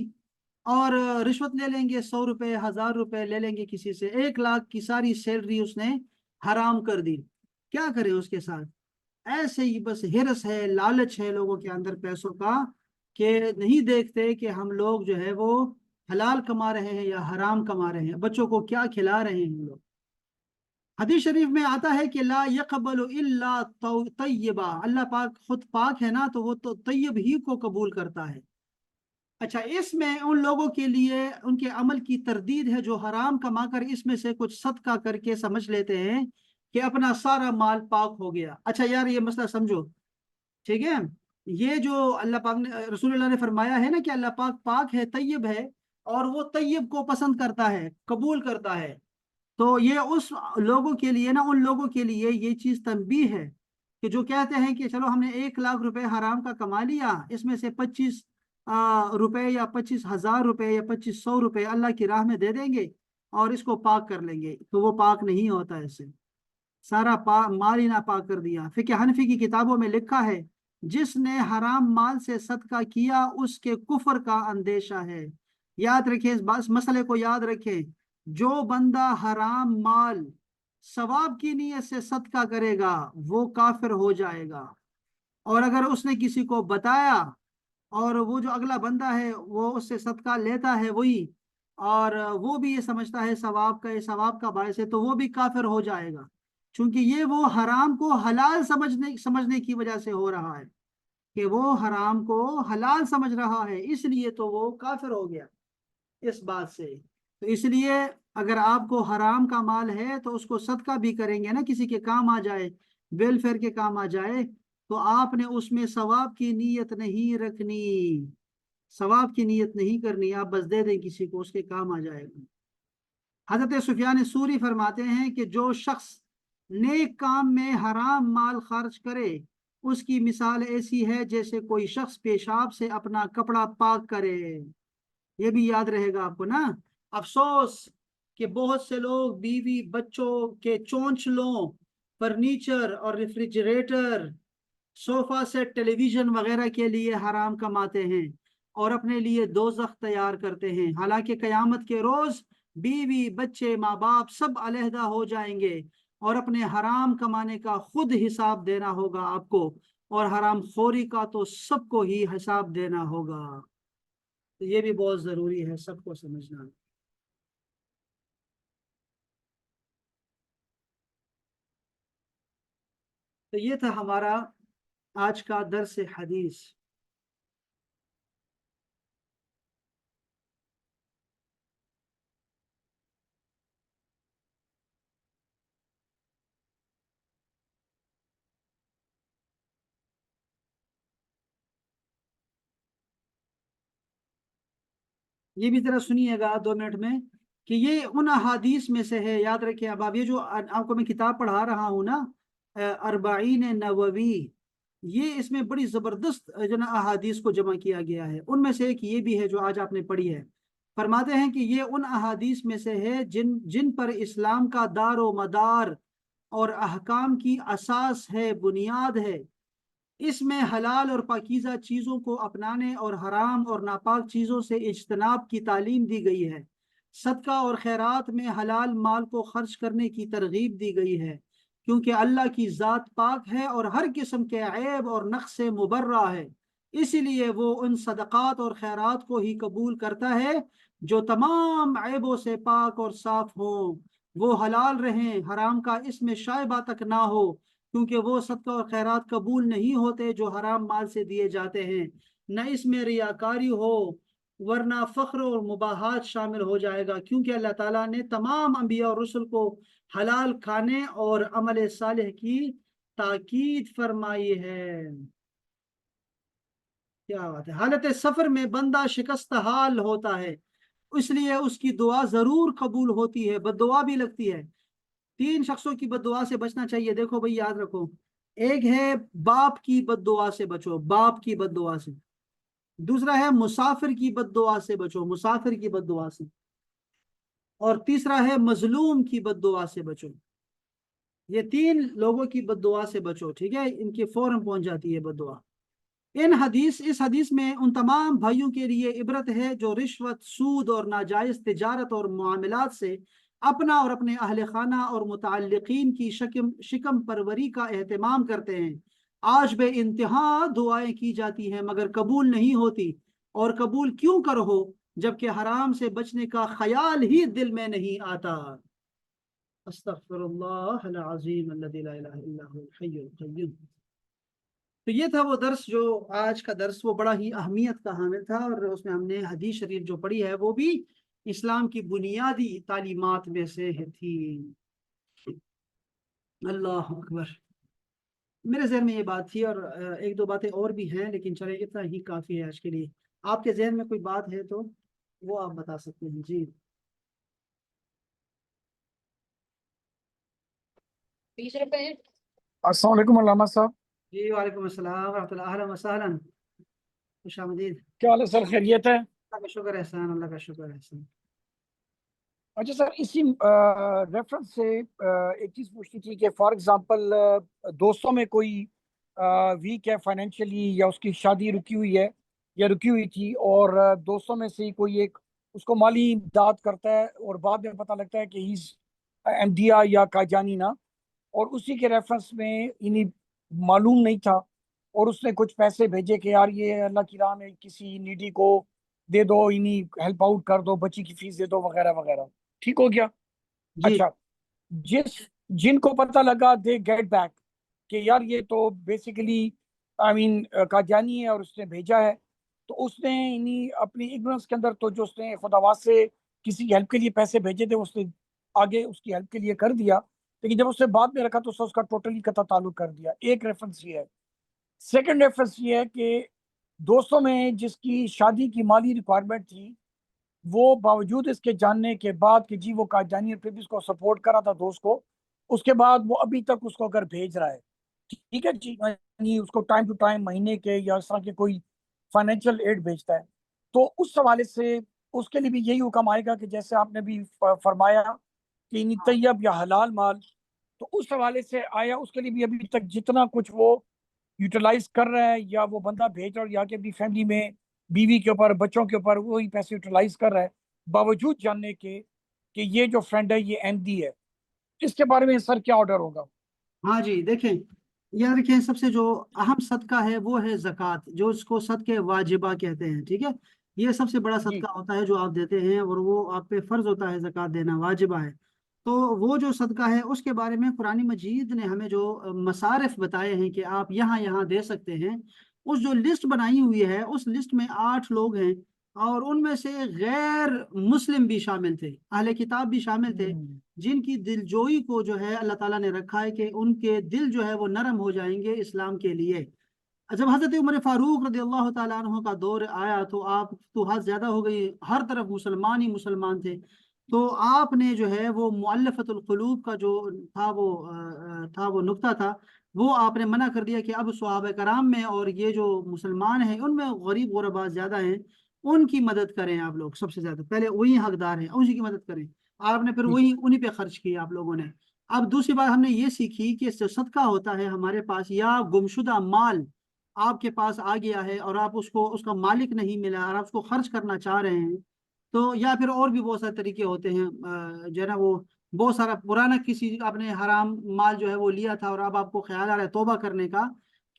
اور رشوت لے لیں گے، 100 روپے 1000 روپے لے لیں گے کسی سے، 1 لاکھ کی ساری سیلری اس نے حرام کر دی۔ کیا کریں اس کے ساتھ؟ ایسے ہی بس ہرس ہے، لالچ ہے لوگوں کے اندر پیسوں کا، کہ نہیں دیکھتے کہ ہم لوگ جو ہے وہ حلال کما رہے ہیں یا حرام کما رہے ہیں، بچوں کو کیا کھلا رہے ہیں ہم لوگ۔ حدیث شریف میں آتا ہے کہ لا يقبل الا طیبا، اللہ پاک خود پاک ہے نا، تو وہ تو طیب ہی کو قبول کرتا ہے۔ اچھا، اس میں ان لوگوں کے لیے ان کے عمل کی تردید ہے جو حرام کما کر اس میں سے کچھ صدقہ کر کے سمجھ لیتے ہیں کہ اپنا سارا مال پاک ہو گیا۔ اچھا یار یہ مسئلہ سمجھو، ٹھیک ہے؟ یہ جو اللہ پاک نے، رسول اللہ نے فرمایا ہے نا کہ اللہ پاک پاک ہے، طیب ہے، اور وہ طیب کو پسند کرتا ہے، قبول کرتا ہے، تو یہ اس لوگوں کے لیے نا، ان لوگوں کے لیے یہ چیز تنبیہ ہے کہ جو کہتے ہیں کہ چلو ہم نے 1 لاکھ روپے حرام کا کما لیا، اس میں سے 25 روپے یا 25,000 روپے یا 2500 روپے اللہ کی راہ میں دے دیں گے اور اس کو پاک کر لیں گے، تو وہ پاک نہیں ہوتا، اس سے سارا مال ہی ناپاک کر دیا۔ فقہ حنفی کی کتابوں میں لکھا ہے جس نے حرام مال سے صدقہ کیا اس کے کفر کا اندیشہ ہے۔ یاد رکھیں اس مسئلے کو، یاد رکھیں، جو بندہ حرام مال ثواب کی نیت سے صدقہ کرے گا وہ کافر ہو جائے گا، اور اگر اس نے کسی کو بتایا اور وہ جو اگلا بندہ ہے وہ اس سے صدقہ لیتا ہے وہی، اور وہ بھی یہ سمجھتا ہے ثواب کا، یہ ثواب کا باعث ہے، تو وہ بھی کافر ہو جائے گا، چونکہ یہ وہ حرام کو حلال سمجھنے کی وجہ سے ہو رہا ہے، کہ وہ حرام کو حلال سمجھ رہا ہے، اس لیے تو وہ کافر ہو گیا اس بات سے۔ تو اس لیے اگر آپ کو حرام کا مال ہے تو اس کو صدقہ بھی کریں گے نا، کسی کے کام آ جائے، ویلفیئر کے کام آ جائے، تو آپ نے اس میں ثواب کی نیت نہیں رکھنی، ثواب کی نیت نہیں کرنی، آپ بس دے دیں کسی کو، اس کے کام آ جائے گا۔ حضرت سفیان ثوری فرماتے ہیں کہ جو شخص نیک کام میں حرام مال خرچ کرے، اس کی مثال ایسی ہے جیسے کوئی شخص پیشاب سے اپنا کپڑا پاک کرے۔ یہ بھی یاد رہے گا آپ کو نا۔ افسوس کہ بہت سے لوگ بیوی بچوں کے چونچلوں، فرنیچر اور ریفریجریٹر، صوفہ سیٹ، ٹیلی ویژن وغیرہ کے لیے حرام کماتے ہیں اور اپنے لیے دوزخ تیار کرتے ہیں، حالانکہ قیامت کے روز بیوی بچے ماں باپ سب علیحدہ ہو جائیں گے اور اپنے حرام کمانے کا خود حساب دینا ہوگا آپ کو، اور حرام خوری کا تو سب کو ہی حساب دینا ہوگا۔ تو یہ بھی بہت ضروری ہے سب کو سمجھنا۔ تو یہ تھا ہمارا آج کا درس حدیث۔ یہ بھی ذرا سنیے گا 2 منٹ میں، کہ یہ ان احادیث میں سے ہے، یاد رکھیں اب آپ، یہ جو آپ کو میں کتاب پڑھا رہا ہوں نا، اربعین نووی، یہ اس میں بڑی زبردست جو نا احادیث کو جمع کیا گیا ہے، ان میں سے ایک یہ بھی ہے جو آج آپ نے پڑھی ہے۔ فرماتے ہیں کہ یہ ان احادیث میں سے ہے جن پر اسلام کا دار و مدار اور احکام کی اساس ہے، بنیاد ہے۔ اس میں حلال اور پاکیزہ چیزوں کو اپنانے اور حرام اور ناپاک چیزوں سے اجتناب کی تعلیم دی گئی ہے۔ صدقہ اور خیرات میں حلال مال کو خرچ کرنے کی ترغیب دی گئی ہے، کیونکہ اللہ کی ذات پاک ہے اور ہر قسم کے عیب اور نقص سے مبرہ ہے، اسی لیے وہ ان صدقات اور خیرات کو ہی قبول کرتا ہے جو تمام عیبوں سے پاک اور صاف ہوں، وہ حلال رہیں، حرام کا اس میں شائبہ تک نہ ہو، کیونکہ وہ صدقہ اور خیرات قبول نہیں ہوتے جو حرام مال سے دیے جاتے ہیں، نہ اس میں ریاکاری ہو، ورنہ فخر اور مباحات شامل ہو جائے گا، کیونکہ اللہ تعالیٰ نے تمام انبیاء اور رسل کو حلال کھانے اور عمل صالح کی تاکید فرمائی ہے۔ کیا بات ہے، حالت سفر میں بندہ شکست حال ہوتا ہے، اس لیے اس کی دعا ضرور قبول ہوتی ہے، بد دعا بھی لگتی ہے۔ 3 شخصوں کی بد دعا سے بچنا چاہیے، دیکھو بھائی یاد رکھو۔ ایک ہے باپ کی بد دعا سے بچو، باپ کی بد دعا سے۔ دوسرا ہے مسافر کی بد دعا سے بچو، مسافر کی بد دعا سے۔ اور تیسرا ہے مظلوم کی بد دعا سے بچو۔ یہ 3 لوگوں کی بد دعا سے بچو، ٹھیک ہے، ان کے فوراً پہنچ جاتی ہے بد دعا۔ اس حدیث میں ان تمام بھائیوں کے لیے عبرت ہے جو رشوت، سود اور ناجائز تجارت اور معاملات سے اپنا اور اپنے اہل خانہ اور متعلقین کی شکم پروری کا اہتمام کرتے ہیں۔ آج بے انتہا دعائیں کی جاتی ہیں مگر قبول نہیں ہوتی، اور قبول کیوں کر ہو جبکہ حرام سے بچنے کا خیال ہی دل میں نہیں آتا۔ استغفر اللہ العظیم الذی لا الہ الا هو الحی القیوم۔ تو یہ تھا وہ درس، جو آج کا درس وہ بڑا ہی اہمیت کا حامل تھا، اور اس میں ہم نے حدیث شریف جو پڑھی ہے وہ بھی اسلام کی بنیادی تعلیمات میں سے تھی۔ اللہ اکبر۔ میرے ذہن میں یہ بات تھی، اور 1 2 باتیں اور بھی ہیں، لیکن چلے اتنا ہی کافی ہے آج کے لیے۔ آپ کے ذہن میں کوئی بات ہے تو وہ آپ بتا سکتے ہیں، جی۔ السلام علیکم علامہ صاحب۔ جی وعلیکم السلام ورحمۃ اللہ، اہلا وسہلا، خوش آمدید۔ کیا حال ہے سر، خیریت ہے؟ اللہ کا شکر احسان، اللہ کا شکر احسان۔ اچھا سر، اسی ریفرنس سے ایک چیز پوچھنی تھی کہ فار ایگزامپل دوستوں میں کوئی ویک ہے فائنینشلی، یا اس کی شادی رکی ہوئی ہے یا رکی ہوئی تھی، اور دوستوں میں سے ہی کوئی ایک اس کو مالی امداد کرتا ہے، اور بعد میں پتہ لگتا ہے کہ ہی احمدیہ یا قادیانی نا، اور اسی کے ریفرنس میں انہیں معلوم نہیں تھا، اور اس نے کچھ پیسے بھیجے کہ یار یہ اللہ کی راہ میں کسی نیڈی کو دے دو، انہیں ہیلپ آؤٹ کر دو، بچی کی فیس دے دو وغیرہ وغیرہ. ٹھیک ہو گیا. جی اچھا، جن کو پتہ لگا دے گیٹ بیک کہ یار یہ تو بیسیکلی قادیانی ہے اور اس نے بھیجا ہے، تو اس نے اپنی اگنورنس کے اندر تو جو اس نے خداواس سے کسی ہیلپ کے لیے پیسے بھیجے تھے اس نے آگے اس کی ہیلپ کے لیے کر دیا، لیکن جب اس نے بعد میں رکھا تو اس کا ٹوٹلی قطع تعلق کر دیا. ایک ریفرنس یہ ہے. سیکنڈ ریفرنس یہ ہے کہ دوستوں میں جس کی شادی کی مالی ریکوائرمنٹ تھی، وہ باوجود اس کے جاننے کے بعد کہ جی وہ قادیانی پھر بھی اس کو سپورٹ کرا تھا دوست کو، اس کے بعد وہ ابھی تک اس کو اگر بھیج رہا ہے، ٹھیک ہے جی، یعنی اس کو ٹائم ٹو ٹائم مہینے کے یا اس طرح کے کوئی فائنینشیل ایڈ بھیجتا ہے، تو اس حوالے سے اس کے لیے بھی یہی حکم آئے گا کہ جیسے آپ نے بھی فرمایا کہ طیب یا حلال مال، تو اس حوالے سے آیا اس کے لیے بھی ابھی تک جتنا کچھ وہ یوٹیلائز کر رہا ہے یا وہ بندہ بھیج رہا ہے یا کہ اپنی فیملی میں بیوی کے اوپر بچوں کے اوپر وہی پیسے یوٹیلائز کر رہا ہے، باوجود جاننے کے کہ یہ جو فرینڈ ہے یہ احمدی ہے، اس کے بارے میں سر کیا آرڈر ہوگا؟ ہاں جی، دیکھیں یہ دیکھیں سب سے جو اہم صدقہ ہے وہ ہے زکوٰۃ، جو اس کو صدقے واجبہ کہتے ہیں. ٹھیک ہے، یہ سب سے بڑا جی صدقہ ہوتا ہے جو آپ دیتے ہیں، اور وہ آپ پہ فرض ہوتا ہے زکوٰۃ دینا، واجبہ ہے. تو وہ جو صدقہ ہے اس کے بارے میں قرآن مجید نے ہمیں جو مصارف بتائے ہیں کہ آپ یہاں یہاں دے سکتے ہیں، اس جو لسٹ بنائی ہوئی ہے اس لسٹ میں 8 لوگ ہیں، اور ان میں سے غیر مسلم بھی شامل تھے، اہل کتاب بھی شامل تھے، جن کی دلجوئی کو جو ہے اللہ تعالیٰ نے رکھا ہے کہ ان کے دل جو ہے وہ نرم ہو جائیں گے اسلام کے لیے. جب حضرت عمر فاروق رضی اللہ تعالیٰ عنہ کا دور آیا تو آپ تو حد زیادہ ہو گئی، ہر طرف مسلمان ہی مسلمان تھے، تو آپ نے جو ہے وہ مؤلفۃ القلوب کا جو تھا وہ نقطہ تھا، وہ آپ نے منع کر دیا کہ اب صحابہ کرام میں اور یہ جو مسلمان ہیں ان میں غریب غربا زیادہ ہیں، ان کی مدد کریں آپ لوگ، سب سے زیادہ پہلے وہی حقدار ہیں، اسی کی مدد کریں. آپ نے پھر وہی انہی پہ خرچ کیا آپ لوگوں نے. اب دوسری بات ہم نے یہ سیکھی کہ جو صدقہ ہوتا ہے ہمارے پاس، یا گمشدہ مال آپ کے پاس آ گیا ہے اور آپ اس کا مالک نہیں ملا اور آپ اس کو خرچ کرنا چاہ رہے ہیں، تو یا پھر اور بھی بہت سارے طریقے ہوتے ہیں، جو ہے نا وہ بہت سارا پرانا کسی آپ نے حرام مال جو ہے وہ لیا تھا اور اب آپ کو خیال آ رہا ہے توبہ کرنے کا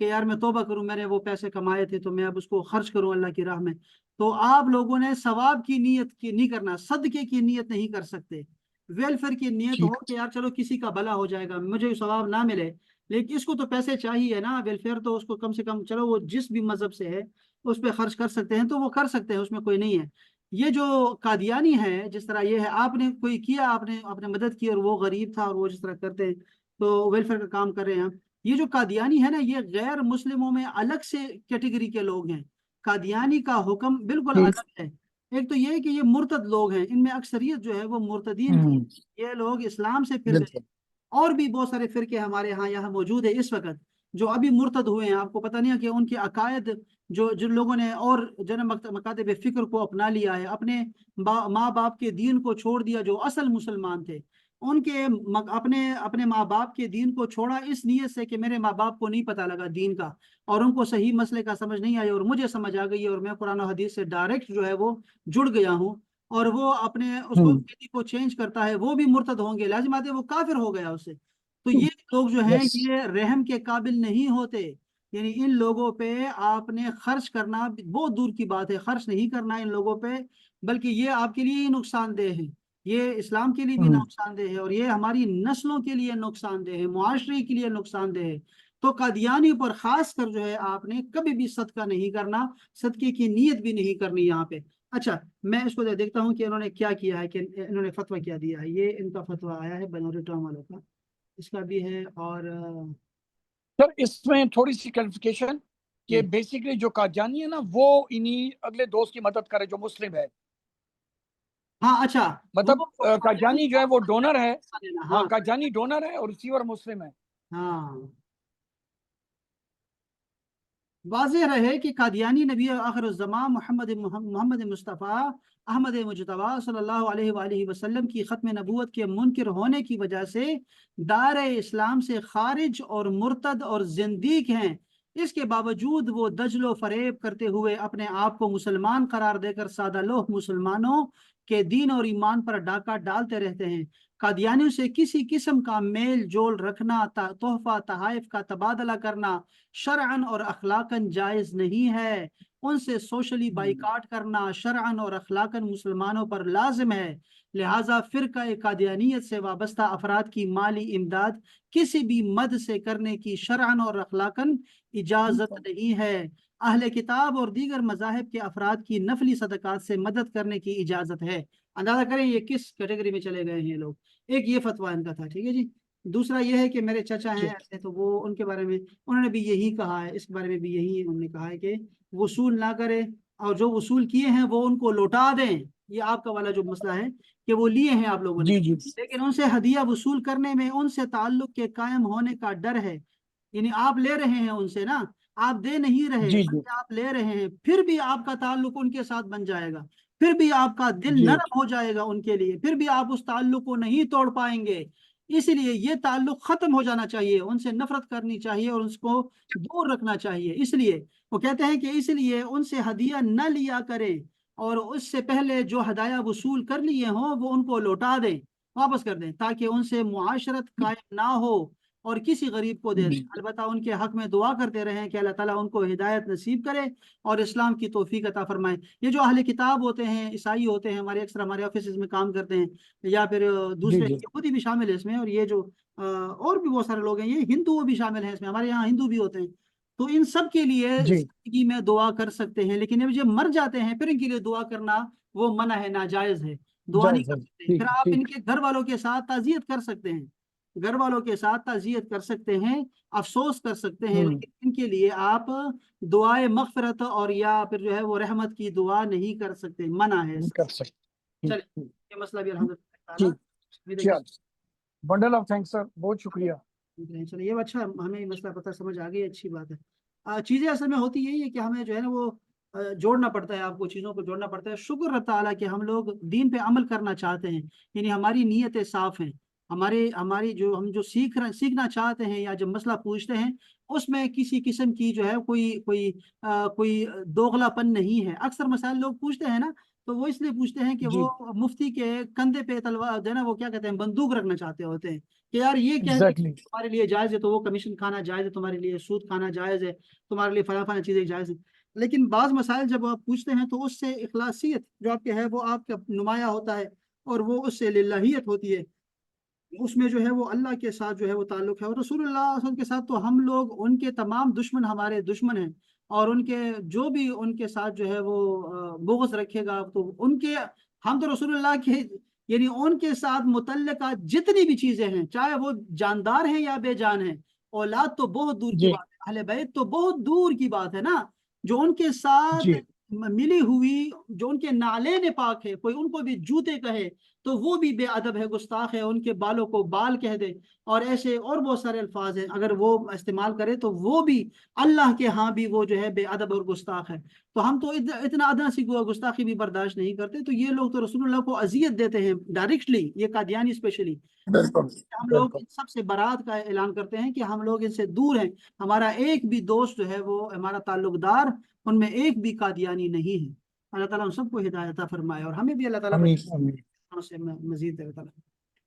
کہ یار میں توبہ کروں، میں نے وہ پیسے کمائے تھے تو میں اب اس کو خرچ کروں اللہ کی راہ میں، تو آپ لوگوں نے ثواب کی نیت کی نہیں کرنا، صدقے کی نیت نہیں کر سکتے. ویلفیئر کی نیت ہو ٹھیک. کہ یار چلو کسی کا بھلا ہو جائے گا، مجھے ثواب نہ ملے لیکن اس کو تو پیسے چاہیے نا، ویلفیئر تو اس کو کم سے کم، چلو وہ جس بھی مذہب سے ہے اس پہ خرچ کر سکتے ہیں تو وہ کر سکتے ہیں، اس میں کوئی نہیں ہے. یہ جو قادیانی ہے جس طرح یہ ہے، آپ نے کوئی کیا، آپ نے مدد کی اور وہ غریب تھا اور وہ جس طرح کرتے ہیں تو ویلفیئر کا کام کر رہے ہیں. یہ جو قادیانی ہے نا یہ غیر مسلموں میں الگ سے کیٹیگری کے لوگ ہیں، قادیانی کا حکم بالکل ٹھیک. الگ ہے. ایک تو یہ ہے کہ یہ مرتد لوگ ہیں، ان میں اکثریت جو ہے وہ مرتدین کی، یہ لوگ اسلام سے پھر گئے. بالکل. اور بھی بہت سارے فرقے ہمارے یہاں موجود ہیں اس وقت جو ابھی مرتد ہوئے ہیں، آپ کو پتہ نہیں ہے کہ ان کے عقائد جو جن لوگوں نے اور جن مکاتب فکر کو اپنا لیا ہے، اپنے ماں باپ کے دین کو چھوڑ دیا، جو اصل مسلمان تھے ان کے اپنے ماں باپ کے دین کو چھوڑا اس نیت سے کہ میرے ماں باپ کو نہیں پتہ لگا دین کا اور ان کو صحیح مسئلے کا سمجھ نہیں آئی اور مجھے سمجھ آ گئی اور میں قرآن و حدیث سے ڈائریکٹ جو ہے وہ جڑ گیا ہوں، اور وہ اپنے اس کو چینج کرتا ہے، وہ بھی مرتد ہوں گے، لازم آتے وہ کافر ہو گیا اس سے. تو یہ لوگ جو ہیں یس. یہ رحم کے قابل نہیں ہوتے، یعنی ان لوگوں پہ آپ نے خرچ کرنا بہت دور کی بات ہے، خرچ نہیں کرنا ان لوگوں پہ، بلکہ یہ آپ کے لیے نقصان دہ ہے، یہ اسلام کے لیے بھی نقصان دہ ہے اور یہ ہماری نسلوں کے لیے نقصان دہ ہے، معاشرے کے لیے نقصان دہ ہے. تو قادیانی پر خاص کر جو ہے آپ نے کبھی بھی صدقہ نہیں کرنا، صدقے کی نیت بھی نہیں کرنی یہاں پہ. اچھا میں اس کو دیکھتا ہوں کہ انہوں نے کیا کیا ہے، کہ انہوں نے فتویٰ کیا دیا ہے. یہ ان کا فتویٰ آیا ہے بنوری ٹام والوں کا، اس کا بھی ہے. اور سر اس میں تھوڑی سی کلیریفیکیشن کہ جی بیسیکلی جو قادیانی ہے نا وہ انہی اگلے دوست کی مدد کرے جو مسلم ہے، ہاں اچھا مطلب قادیانی جو ہے وہ ڈونر ہے. ہاں، ہاں قادیانی ڈونر ہے اور ریسیور مسلم ہے. ہاں واضح رہے کہ قادیانی نبی آخر الزمان محمد مصطفیٰ احمد مجتبیٰ صلی اللہ علیہ وآلہ وسلم کی ختم نبوت کے منکر ہونے کی وجہ سے دار اسلام سے خارج اور مرتد اور زندیق ہیں. اس کے باوجود وہ دجل و فریب کرتے ہوئے اپنے آپ کو مسلمان قرار دے کر سادہ لوح مسلمانوں کے دین اور ایمان پر ڈاکہ ڈالتے رہتے ہیں. قادیانیوں سے کسی قسم کا میل جول رکھنا، تحفہ تحائف کا تبادلہ کرنا شرعاً اور اخلاقاً جائز نہیں ہے. ان سے سوشلی بائیکاٹ کرنا شرعن اور اخلاقاً مسلمانوں پر لازم ہے، لہٰذا فرقہ قادیانیت سے وابستہ افراد کی مالی امداد کسی بھی مد سے کرنے کی شرعن اور اخلاقاً اجازت نہیں ہے۔ اہل کتاب اور دیگر مذاہب کے افراد کی نفلی صدقات سے مدد کرنے کی اجازت ہے۔ اندازہ کریں یہ کس کیٹیگری میں چلے گئے ہیں لوگ۔ ایک یہ فتویٰ ان کا تھا، ٹھیک ہے جی۔ دوسرا یہ ہے کہ میرے چچا ہیں ایسے، تو وہ ان کے بارے میں انہوں نے بھی یہی کہا ہے، اس بارے میں بھی یہی انہوں نے کہا ہے کہ وصول نہ کرے، اور جو وصول کیے ہیں وہ ان کو لوٹا دیں۔ یہ آپ کا والا جو مسئلہ ہے کہ وہ لیے ہیں آپ لوگوں نے، جی جی لیکن ان سے ہدیہ وصول کرنے میں ان سے تعلق کے قائم ہونے کا ڈر ہے۔ یعنی آپ لے رہے ہیں ان سے نا، آپ دے نہیں رہے، جی جی آپ لے رہے ہیں، پھر بھی آپ کا تعلق ان کے ساتھ بن جائے گا، پھر بھی آپ کا دل جی نرم ہو جائے گا ان کے لیے، پھر بھی آپ اس تعلق کو نہیں توڑ پائیں گے۔ اس لیے یہ تعلق ختم ہو جانا چاہیے، ان سے نفرت کرنی چاہیے اور اس کو دور رکھنا چاہیے۔ اس لیے وہ کہتے ہیں کہ اس لیے ان سے ہدیہ نہ لیا کریں، اور اس سے پہلے جو ہدایہ وصول کر لیے ہوں وہ ان کو لوٹا دیں، واپس کر دیں، تاکہ ان سے معاشرت قائم نہ ہو اور کسی غریب کو دے دیں۔ البتہ ان کے حق میں دعا کرتے رہیں کہ اللہ تعالیٰ ان کو ہدایت نصیب کرے اور اسلام کی توفیق عطا فرمائے۔ یہ جو اہل کتاب ہوتے ہیں، عیسائی ہوتے ہیں، ہمارے اکثر ہمارے آفیسز میں کام کرتے ہیں، یا پھر جی دوسرے جی یہودی بھی شامل ہے اس میں، اور یہ جو اور بھی بہت سارے لوگ ہیں، یہ ہندو بھی شامل ہیں اس میں، ہمارے یہاں ہندو بھی ہوتے ہیں، تو ان سب کے لیے جی زندگی میں دعا کر سکتے ہیں، لیکن جب یہ مر جاتے ہیں پھر ان کے لیے دعا کرنا وہ منع ہے، ناجائز ہے، دعا نہیں جائز کر ہے، سکتے۔ ٹھیک پھر آپ ان ٹھیک کے گھر والوں کے ساتھ تعزیت کر سکتے ہیں، گھر والوں کے ساتھ تعزیت کر سکتے ہیں، افسوس کر سکتے ہیں، لیکن ان کے لیے آپ دعائے مغفرت اور یا پھر جو ہے وہ رحمت کی دعا نہیں کر سکتے، منع ہے۔ نہیں کر سکتے، چلے ٹھیک یہ مسئلہ بھی الحمدللہ تعالیٰ ٹھیک ابھی تک چل بنڈل آف تھینکس سر، بہت شکریہ۔ چلے یہ اچھا، ہمیں یہ مسئلہ پتہ سمجھ آ گئی، اچھی بات ہے۔ چیزیں اصل میں ہوتی یہی ہے کہ ہمیں جو ہے نا وہ جوڑنا پڑتا ہے، آپ کو چیزوں کو جوڑنا پڑتا ہے۔ شکر اللہ تعالیٰ کہ ہم لوگ دین پہ عمل کرنا چاہتے ہیں، یعنی ہماری نیتیں صاف ہیں، ہماری جو ہم جو سیکھنا چاہتے ہیں یا جب مسئلہ پوچھتے ہیں اس میں کسی قسم کی جو ہے کوئی دوغلا پن نہیں ہے۔ اکثر مسائل لوگ پوچھتے ہیں نا، تو وہ اس لیے پوچھتے ہیں کہ جی وہ مفتی کے کندھے پہ تلوار جو ہے نا وہ کیا کہتے ہیں بندوق رکھنا چاہتے ہوتے ہیں، کہ یار یہ کہہ دے ایگزیکٹلی تمہارے لیے جائز ہے تو وہ کمیشن کھانا جائز ہے، تمہارے لیے سود کھانا جائز ہے، تمہارے لیے فلاں فلاں چیزیں جائز ہیں۔ لیکن بعض مسائل جب آپ پوچھتے ہیں تو اس سے اخلاصیت جو آپ کے ہے وہ آپ کا نمایاں ہوتا ہے، اور وہ اس سے للہیت ہوتی ہے، اس میں جو ہے وہ اللہ کے ساتھ جو ہے وہ تعلق ہے، اور رسول اللہ صلی اللہ علیہ وسلم کے ساتھ تو ہم لوگ ان کے تمام دشمن ہمارے دشمن ہیں، اور ان کے جو بھی ان کے ساتھ جو ہے وہ بغض رکھے گا تو ان کے، ہم تو رسول اللہ کے یعنی ان کے ساتھ متعلقہ جتنی بھی چیزیں ہیں، چاہے وہ جاندار ہیں یا بے جان ہیں، اولاد تو بہت دور کی جی بات ہے، اہل بیت تو بہت دور کی بات ہے نا، جو ان کے ساتھ جی ملی ہوئی جو ان کے نالین پاک ہے، کوئی ان کو بھی جوتے کہے تو وہ بھی بے ادب ہے، گستاخ ہے، ان کے بالوں کو بال کہہ دے، اور ایسے اور بہت سارے الفاظ ہیں، اگر وہ استعمال کرے تو وہ بھی اللہ کے ہاں بھی وہ جو ہے بے ادب اور گستاخ ہے۔ تو ہم تو اتنا ادنا سی گستاخی بھی برداشت نہیں کرتے، تو یہ لوگ تو رسول اللہ کو اذیت دیتے ہیں ڈائریکٹلی، یہ قادیانی اسپیشلی۔ بالکل ہم لوگ بالکل ان سب سے برات کا اعلان کرتے ہیں کہ ہم لوگ ان سے دور ہیں، ہمارا ایک بھی دوست جو ہے وہ ہمارا تعلق دار ان میں ایک بھی قادیانی نہیں ہے۔ اللہ تعالیٰ ہم سب کو ہدایت عطا فرمائے، اور ہمیں بھی اللہ تعالیٰ امین امین سے مزید دے تعالیٰ۔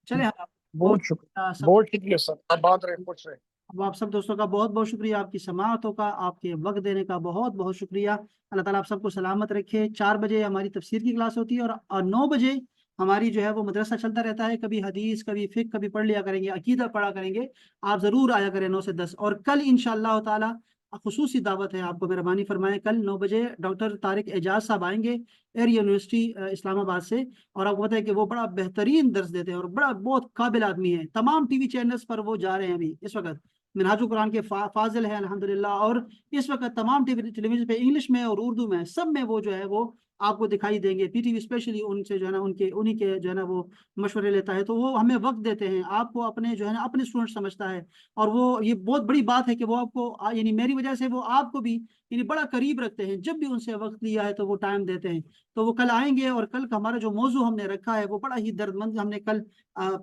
چلے بہت بہت شکریہ، سب بہت شکریہ سر، آپ بات رہے، خوش رہے۔ اب آپ سب دوستوں کا بہت بہت شکریہ، آپ کی سماعتوں کا، آپ کے وقت دینے کا بہت بہت شکریہ۔ اللہ تعالیٰ آپ سب کو سلامت رکھے۔ 4 بجے ہماری تفسیر کی کلاس ہوتی ہے، اور 9 بجے ہماری جو ہے وہ مدرسہ چلتا رہتا ہے، کبھی حدیث کبھی فقہ کبھی پڑھ لیا کریں گے، عقیدہ پڑھا کریں گے، آپ ضرور آیا کریں 9 سے 10۔ اور کل انشاءاللہ تعالیٰ خصوصی دعوت ہے، آپ کو مہربانی فرمائیں، کل 9 بجے ڈاکٹر طارق اعجاز صاحب آئیں گے ایئر یونیورسٹی اسلام آباد سے، اور آپ کو پتہ ہے کہ وہ بڑا بہترین درس دیتے ہیں اور بہت قابل آدمی ہیں، تمام ٹی وی چینلز پر وہ جا رہے ہیں ابھی اس وقت، منہاج القرآن کے فاضل ہیں الحمدللہ، اور اس وقت تمام ٹیلی ویژن پہ انگلش میں اور اردو میں سب میں وہ جو ہے وہ آپ کو دکھائی دیں گے۔ P T V especially in سے جو ہے نا انہی کے جو ہے نا وہ مشورے لیتا ہے، تو وہ ہمیں وقت دیتے ہیں، آپ کو اپنے جو ہے نا اپنے اسٹوڈنٹ سمجھتا ہے، اور وہ یہ بہت بڑی بات ہے کہ وہ آپ کو یعنی میری وجہ سے وہ آپ کو بھی یعنی بڑا قریب رکھتے ہیں، جب بھی ان سے وقت لیا ہے تو وہ ٹائم دیتے ہیں۔ تو وہ کل آئیں گے، اور کل کا ہمارا جو موضوع ہم نے رکھا ہے وہ بڑا ہی درد مند، ہم نے کل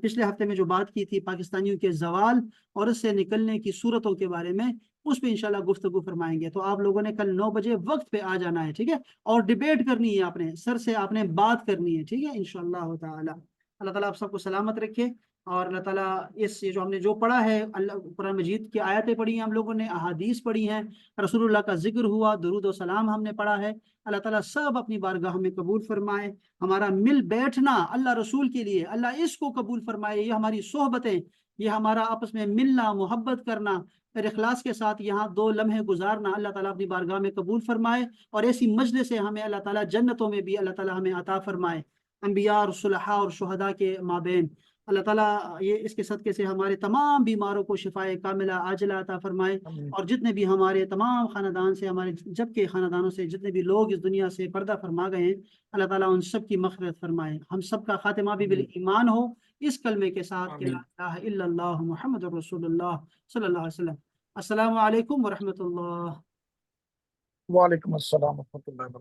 پچھلے ہفتے میں جو بات کی تھی پاکستانیوں کے زوال اور اس سے نکلنے کی صورتوں کے بارے میں، اس پہ انشاءاللہ گفتگو فرمائیں گے۔ تو آپ لوگوں نے کل 9 بجے وقت پہ آ جانا ہے، ٹھیک ہے، اور ڈیبیٹ کرنی ہے، آپ نے سر سے آپ نے بات کرنی ہے، ٹھیک ہے انشاءاللہ تعالی۔ اللہ تعالیٰ آپ سب کو سلامت رکھے، اور اللہ تعالیٰ اس یہ جو ہم نے جو پڑھا ہے، اللہ قرآن مجید کی آیتیں پڑھی ہیں ہم لوگوں نے، احادیث پڑھی ہیں، رسول اللہ کا ذکر ہوا، درود و سلام ہم نے پڑھا ہے، اللہ تعالیٰ سب اپنی بارگاہ میں قبول فرمائے۔ ہمارا مل بیٹھنا اللہ رسول کے لیے، اللہ اس کو قبول فرمائے، یہ ہماری صحبتیں، یہ ہمارا آپس میں ملنا، محبت کرنا، پھر اخلاص کے ساتھ یہاں 2 لمحے گزارنا، اللہ تعالیٰ اپنی بارگاہ میں قبول فرمائے، اور ایسی مجلس سے ہمیں اللہ تعالیٰ جنتوں میں بھی اللہ تعالیٰ ہمیں عطا فرمائے، انبیاء اور صلحاء اور شہداء کے مابین۔ اللہ تعالیٰ یہ اس کے صدقے سے ہمارے تمام بیماروں کو شفائے کاملہ عاجلہ عطا فرمائے، آمین۔ اور جتنے بھی ہمارے تمام خاندان سے، ہمارے جب کے خاندانوں سے جتنے بھی لوگ اس دنیا سے پردہ فرما گئے ہیں، اللہ تعالیٰ ان سب کی مغفرت فرمائے، ہم سب کا خاتمہ بھی آمین۔ بالایمان ہو، اس کلمے کے ساتھ کہ آمین۔ لا الہ الا اللہ محمد رسول اللہ صلی اللہ علیہ وسلم۔ السلام علیکم ورحمۃ اللہ۔ وعلیکم السلام ورحمۃ اللہ وبرکاتہ۔